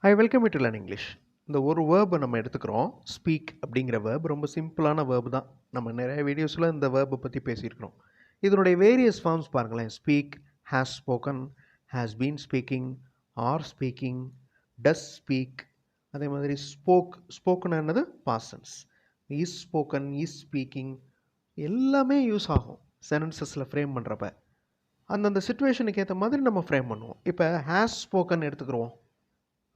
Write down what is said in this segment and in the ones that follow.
I welcome you to learn English. இந்த ஒரு வேர்பை நம்ம எடுத்துக்கிறோம். ஸ்பீக் அப்படிங்கிற வேர்ப் ரொம்ப சிம்பிளான வேர்ப் தான். நம்ம நிறைய வீடியோஸில் இந்த வேர்பை பற்றி பேசியிருக்கிறோம். இதனுடைய வேரியஸ் ஃபார்ம்ஸ் பாருங்களேன். Speak, has spoken, has been speaking, are speaking, does speak. அதே மாதிரி ஸ்போக்கன் என்னது பாசன்ஸ். இஸ் ஸ்போக்கன், இஸ் ஸ்பீக்கிங் எல்லாமே யூஸ் ஆகும் சென்டென்சஸில் ஃப்ரேம் பண்ணுறப்ப. அந்தந்த சுச்சுவேஷனுக்கு ஏற்ற மாதிரி நம்ம ஃப்ரேம் பண்ணுவோம். இப்போ ஹேஸ் ஸ்போக்கன் எடுத்துக்கிறோம்.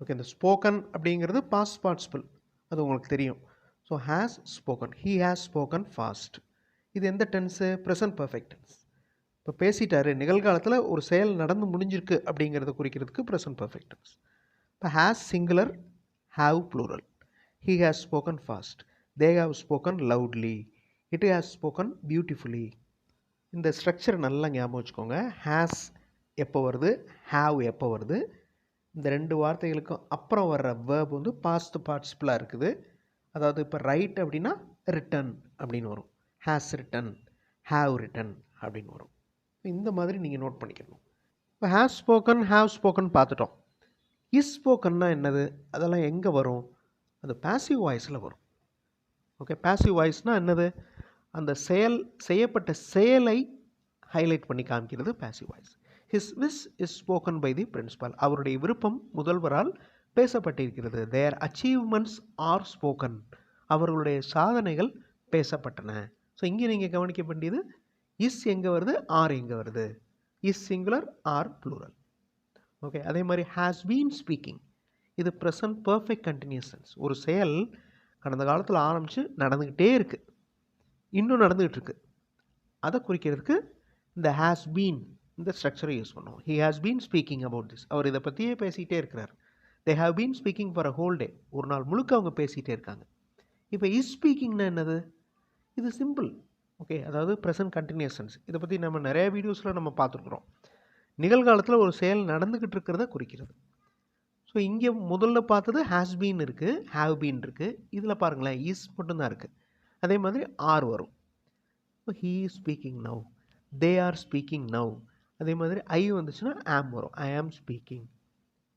ஓகே, இந்த ஸ்போக்கன் அப்படிங்கிறது பாஸ்ட் பார்ட்டிசிபிள், அது உங்களுக்கு தெரியும். So has spoken, he has spoken fast. இது எந்த டென்ஸு? Present perfect tense. இப்போ பேசிட்டாரு, நிகழ்காலத்தில் ஒரு செயல் நடந்து முடிஞ்சிருக்கு அப்படிங்கிறத குறிக்கிறதுக்கு ப்ரெசன்ட் பர்ஃபெக்ட் டென்ஸ். இப்போ has singular, have plural. He has spoken fast, they have spoken loudly, it has spoken beautifully. இந்த ஸ்ட்ரக்சர் நல்லா ஞாபகம் வச்சுக்கோங்க. ஹேஸ் எப்போ வருது, ஹாவ் எப்போ வருது, இந்த ரெண்டு வார்த்தைகளுக்கும் அப்புறம் வர்ற வேர்ப் வந்து பாஸ்ட் பார்ட்டிசிபிளாக இருக்குது. அதாவது இப்போ ரைட் அப்படின்னா ரிட்டன் அப்படின்னு வரும். ஹேஸ் ரிட்டன், ஹாவ் ரிட்டன் அப்படின்னு வரும். இந்த மாதிரி நீங்கள் நோட் பண்ணிக்கணும். இப்போ ஹேஸ் ஸ்போக்கன், ஹாவ் ஸ்போக்கன் பார்த்துட்டோம். இஸ் ஸ்போக்கன்னா என்னது? அதெல்லாம் எங்கே வரும்? அது பாசிவ் வாய்ஸில் வரும். ஓகே, பாசிவ் வாய்ஸ்னால் என்னது? அந்த செய்யப்பட்ட செயலை ஹைலைட் பண்ணி காமிக்கிறது passive voice. His wish is spoken by the principal. அவருடைய விருப்பம் முதல்வரால் பேசப்பட்டிருக்கிறது. Their achievements are spoken. அவர்களுடைய சாதனைகள் பேசப்பட்டன. ஸோ இங்கே நீங்கள் கவனிக்க வேண்டியது இஸ் எங்கே வருது, ஆர் எங்கே வருது. Is singular, are plural. Okay, அதே மாதிரி ஹேஸ் பீன் ஸ்பீக்கிங். இது ப்ரெசன்ட் பர்ஃபெக்ட் கண்டினியூஸ் டென்ஸ். ஒரு செயல் கடந்த காலத்தில் ஆரம்பித்து நடந்துக்கிட்டே இருக்குது, இன்னும் நடந்துக்கிட்டு இருக்கு. அதை குறிக்கிறதுக்கு இந்த ஹேஸ் பீன் இந்த ஸ்ட்ரக்சரை யூஸ் பண்ணுவோம். He has been speaking about this. அவர் இதை பற்றியே பேசிகிட்டே இருக்கிறார். They have been speaking for a whole day. ஒரு நாள் முழுக்க அவங்க பேசிகிட்டே இருக்காங்க. இப்போ இஸ் ஸ்பீக்கிங்னா என்னது? இது சிம்பிள். ஓகே, அதாவது ப்ரெசன்ட் கண்டினியூஸ் டென்ஸ். இதை பற்றி நம்ம நிறைய வீடியோஸில் நம்ம பார்த்துருக்குறோம். நிகழ்காலத்தில் ஒரு செயல் நடந்துக்கிட்டு இருக்கிறத குறிக்கிறது. ஸோ இங்கே முதல்ல பார்த்தது ஹேஸ் பீன் இருக்குது, ஹேவ் பீன் இருக்குது. இதில் பாருங்களேன், இஸ் மட்டும்தான் இருக்குது. அதே மாதிரி ஆர் வரும். He is speaking now, they are speaking now. அதே மாதிரி ஐ வந்துச்சுன்னா ஆம் வரும், ஐ ஆம் ஸ்பீக்கிங்.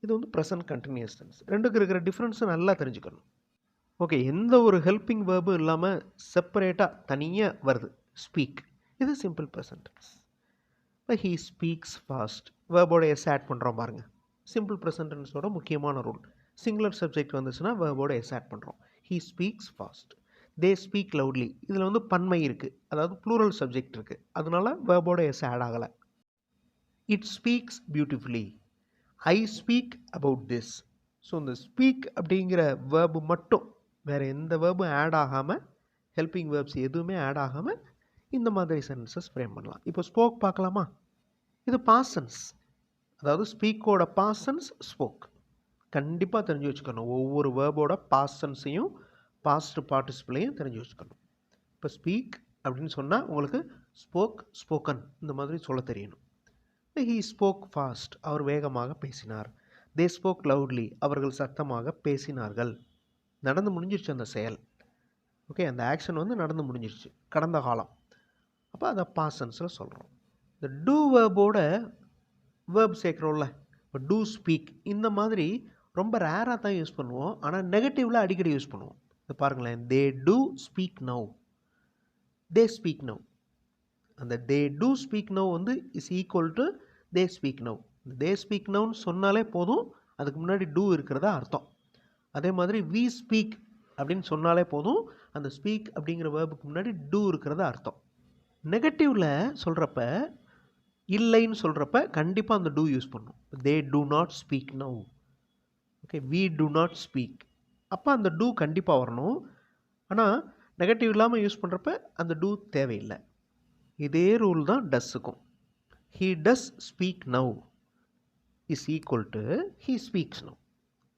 இது வந்து ப்ரெசன்ட் கண்டினியூஸ் டென்ஸ். ரெண்டுக்கு இருக்கிற டிஃப்ரென்ஸை நல்லா தெரிஞ்சுக்கணும். ஓகே, எந்த ஒரு ஹெல்பிங் வேர்பும் இல்லாமல் செப்பரேட்டாக தனியாக வருது ஸ்பீக். இது சிம்பிள் ப்ரெசன்ட் டென்ஸ். இப்போ ஹீ ஸ்பீக்ஸ் ஃபாஸ்ட். வேர்போட எஸ் ஆட் பண்ணுறோம் பாருங்கள். சிம்பிள் ப்ரெசன்ட் டென்ஸோட முக்கியமான ரூல். சிங்குலர் சப்ஜெக்ட் வந்துச்சுன்னா வேர்போட எஸ் ஆட் பண்ணுறோம். He speaks fast, they speak loudly. இதில் வந்து பன்மை இருக்குது, அதாவது ப்ளூரல் சப்ஜெக்ட் இருக்குது, அதனால வேர்போட எஸ் ஆட் ஆகலை. It speaks beautifully, I speak about this. So இந்த ஸ்பீக் அப்படிங்கிற வேர்பு மட்டும், வேறு எந்த வேர்பும் ஆட் ஆகாமல், ஹெல்பிங் வேர்ப்ஸ் எதுவுமே ஆட் ஆகாமல் இந்த மாதிரி சென்டென்சஸ் ஃப்ரேம் பண்ணலாம். இப்போ ஸ்போக் பார்க்கலாமா? இது பாசன்ஸ், அதாவது ஸ்பீக்கோட பாசன்ஸ் ஸ்போக். கண்டிப்பாக தெரிஞ்சு வச்சுக்கணும். ஒவ்வொரு வேர்போட பாசன்ஸையும் பாஸ்ட் பார்ட்டிசிபிளையும் தெரிஞ்சு வச்சுக்கணும். இப்போ ஸ்பீக் அப்படின்னு சொன்னால் உங்களுக்கு ஸ்போக், ஸ்போக்கன் இந்த மாதிரி சொல்ல தெரியணும். ஹீ ஸ்போக் ஃபாஸ்ட், அவர் வேகமாக பேசினார். தே ஸ்போக் லவுட்லி, அவர்கள் சத்தமாக பேசினார்கள். நடந்து முடிஞ்சிருச்சு அந்த செயல். ஓகே, அந்த ஆக்ஷன் வந்து நடந்து முடிஞ்சிருச்சு, கடந்த காலம். அப்போ அதை பாசன்ஸில் சொல்கிறோம். இந்த டூ வேர்போட வேர்ப் சேர்க்குறோம்ல, இப்போ டூ ஸ்பீக் இந்த மாதிரி ரொம்ப ரேராக தான் யூஸ் பண்ணுவோம். ஆனால் நெகட்டிவில் அடிக்கடி யூஸ் பண்ணுவோம். இது பாருங்களேன், they do speak now, they speak now. அந்த தே டூ ஸ்பீக் நவ் வந்து is equal to they speak now. They speak நவ்னு சொன்னாலே போதும், அதுக்கு முன்னாடி டூ இருக்கிறதா அர்த்தம். அதே மாதிரி வி ஸ்பீக் அப்படின்னு சொன்னாலே போதும், அந்த ஸ்பீக் அப்படிங்கிற வேர்புக்கு முன்னாடி டூ இருக்கிறதா அர்த்தம். நெகட்டிவில் சொல்கிறப்ப, இல்லைன்னு சொல்கிறப்ப கண்டிப்பாக அந்த டூ யூஸ் பண்ணும். They do not speak now, okay, we do not speak. அப்போ அந்த டூ கண்டிப்பாக வரணும். ஆனால் நெகட்டிவ் இல்லாமல் யூஸ் பண்ணுறப்ப அந்த டூ தேவையில்லை. இதே ரூல் தான் டஸ்ஸுக்கும். He does speak now is equal to he speaks now.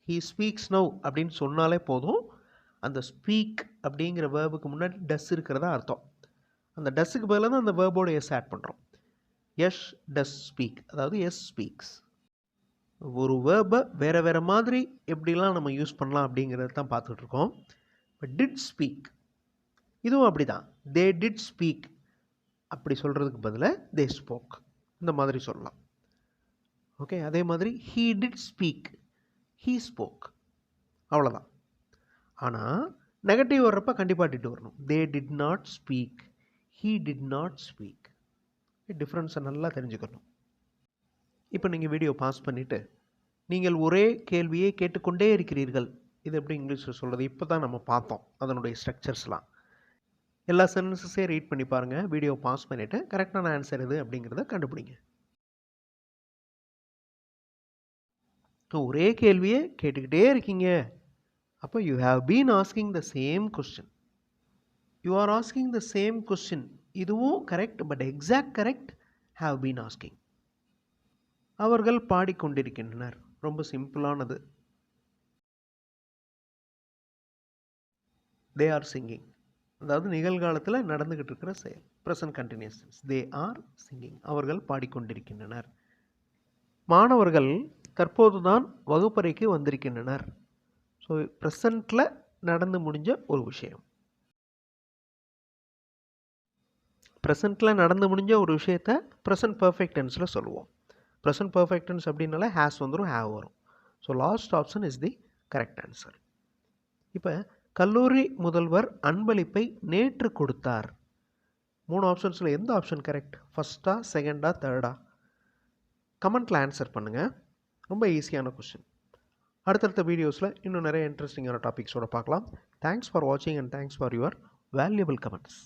He speaks now அப்படின்னு சொன்னாலே போதும், அந்த ஸ்பீக் அப்படிங்கிற வேர்புக்கு முன்னாடி டஸ் இருக்கிறதா அர்த்தம். அந்த டஸ்ஸுக்கு பதிலாக தான் அந்த வேர்போட எஸ் ஆட் பண்ணுறோம். எஸ் டஸ் ஸ்பீக், அதாவது எஸ் ஸ்பீக்ஸ். ஒரு வேர்பை வேறு வேறு மாதிரி எப்படிலாம் நம்ம யூஸ் பண்ணலாம் அப்படிங்கிறத தான் பார்த்துட்டு இருக்கோம். இப்போ டிட் ஸ்பீக், இதுவும் அப்படி தான். தே டிட் ஸ்பீக் அப்படி சொல்கிறதுக்கு பதிலாக தே ஸ்போக் இந்த மாதிரி சொல்லலாம். ஓகே, அதே மாதிரி he did speak, he spoke. அவ்வளோதான். ஆனால் நெகட்டிவ் வர்றப்ப கண்டிப்பாக டிட் வரணும். they did not speak, he did not speak. டிஃப்ரென்ஸை நல்லா தெரிஞ்சுக்கணும். இப்போ நீங்கள் வீடியோ பாஸ் பண்ணிவிட்டு நீங்கள் ஒரே கேள்வியை கேட்டுக்கொண்டே இருக்கிறீர்கள். இது எப்படி இங்கிலீஷில் சொல்கிறது? இப்போ தான் நம்ம பார்த்தோம் அதனுடைய ஸ்ட்ரக்சர்ஸ்லாம். எல்லா சென்டென்சஸே ரீட் பண்ணி பாருங்கள். வீடியோ பாஸ் பண்ணிவிட்டு கரெக்டான ஆன்சர் எது அப்படிங்கிறத கண்டுபிடிங்க. ஒரே கேள்வியை கேட்டுக்கிட்டே இருக்கீங்க. அப்போ you have been asking the same question. You are asking the same question. இதுவும் correct, but exact correct have been asking. அவர்கள் பாடிக்கொண்டிருக்கின்றனர். ரொம்ப சிம்பிளானது. தே ஆர் சிங்கிங். அதாவது நிகழ்காலத்தில் நடந்துக்கிட்டு இருக்கிற செயல். Present continuous tense. They are singing. அவர்கள் பாடிக்கொண்டிருக்கின்றனர். மாணவர்கள் தற்போது தான் வகுப்பறைக்கு வந்திருக்கின்றனர். ஸோ ப்ரெசண்ட்டில் நடந்து முடிஞ்ச ஒரு விஷயம். ப்ரெசண்ட்டில் நடந்து முடிஞ்ச ஒரு விஷயத்தை ப்ரெசன்ட் பர்ஃபெக்ட் டென்ஸில் சொல்லுவோம். ப்ரெசன்ட் பர்ஃபெக்ட் டென்ஸ் அப்படின்னால ஹேஸ் வந்துடும், ஹேவ் வரும். So last option is the correct answer. இப்போ கல்லூரி முதல்வர் அன்பளிப்பை நேற்று கொடுத்தார். 3 ஆப்ஷன்ஸில் எந்த ஆப்ஷன் கரெக்ட்? ஃபஸ்ட்டா, செகண்டா, தேர்டா? கமெண்ட்டில் ஆன்சர் பண்ணுங்கள். ரொம்ப ஈஸியான கொஸ்டின். அடுத்தடுத்த வீடியோஸில் இன்னும் நிறைய இன்ட்ரெஸ்டிங்கான டாபிக்ஸோடு பார்க்கலாம். தேங்க்ஸ் ஃபார் வாட்சிங் and thanks for your valuable comments.